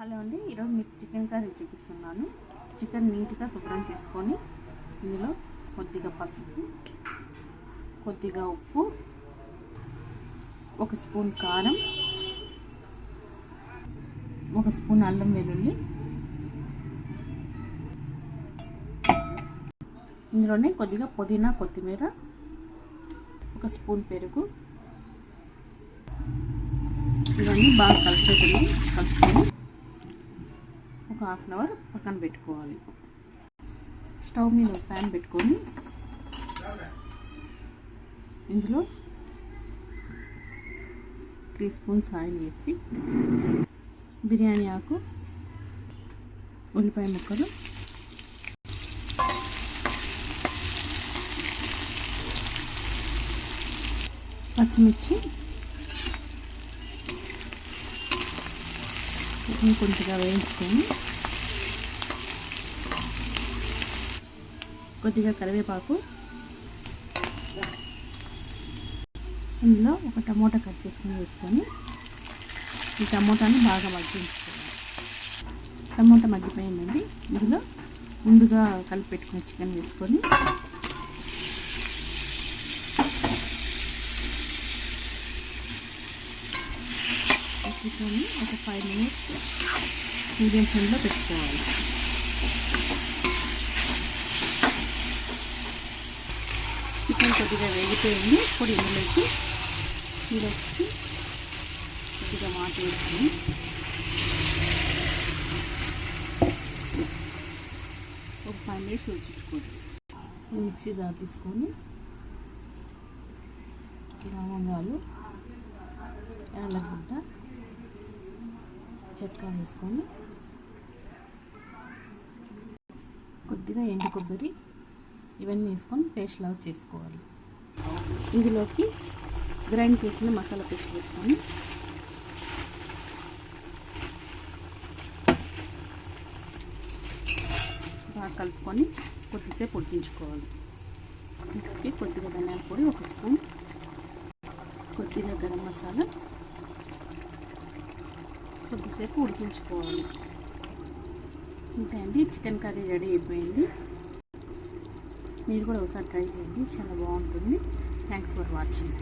Hello అండి, ఈరోజు మీకు చికెన్ కర్రీ చూపిస్తున్నాను. చికెన్ నీట్గా శుభ్రం చేసుకొని ఇందులో కొద్దిగా పసుపు, కొద్దిగా ఉప్పు, 1 స్పూన్ కారం, 1 స్పూన్ అల్లం వెల్లుల్లి, ఇందులోనే కొద్దిగా పుదీనా కొత్తిమీర, 1 స్పూన్ పెరుగు, ఇవన్నీ బాగా కలుపుకొని ఒక ½ అవర్ పక్కన పెట్టుకోవాలి. స్టవ్ మీద ఒక ప్యాన్ పెట్టుకొని ఇందులో 3 స్పూన్స్ ఆయిల్ వేసి బిర్యానీ ఆకు, ఉల్లిపాయ ముక్కలు, పచ్చిమిర్చి కొంచెంగా వేయించుకొని కొద్దిగా కరివేపాకు, ఇందులో ఒక టమోటా కట్ చేసుకొని వేసుకొని ఈ టమోటాని బాగా మగ్గించుకోవాలి. టమోటా మగ్గిపోయిందండి. ఇందులో ముందుగా కలిపి పెట్టుకున్న చికెన్ వేసుకొని ఒక 5 మినిట్స్ మీడియం ఫ్లేమ్లో పెట్టుకోవాలి. చికెన్ కొద్దిగా వేగిపోయింది. ఇప్పుడు ఇందులోకి కొద్దిగా మాట వేసుకొని ఒక 5 మినిట్స్ ఉడికించుకోండి. మిక్సీ జార్ తీసుకొని లవంగాలు, యాలకుల, చెక్క వేసుకొని కొద్దిగా ఎండు కొబ్బరి ఇవన్నీ వేసుకొని పేస్ట్ లాగా చేసుకోవాలి. ఇందులోకి గ్రైండ్ చేసిన మసాలా పేస్ట్ వేసుకొని బాగా కలుపుకొని కొద్దిసేపు ఉడికించుకోవాలి. ఇంటికి కొద్దిగా ధనియాల పొడి 1 స్పూన్, కొద్దిగా గరం మసాలా, కొద్దిసేపు ఉడికించుకోవాలి. ఇంతే అండి, చికెన్ కర్రీ రెడీ అయిపోయింది. మీరు కూడా ఒకసారి ట్రై చేయండి, చాలా బాగుంటుంది. Thanks for watching.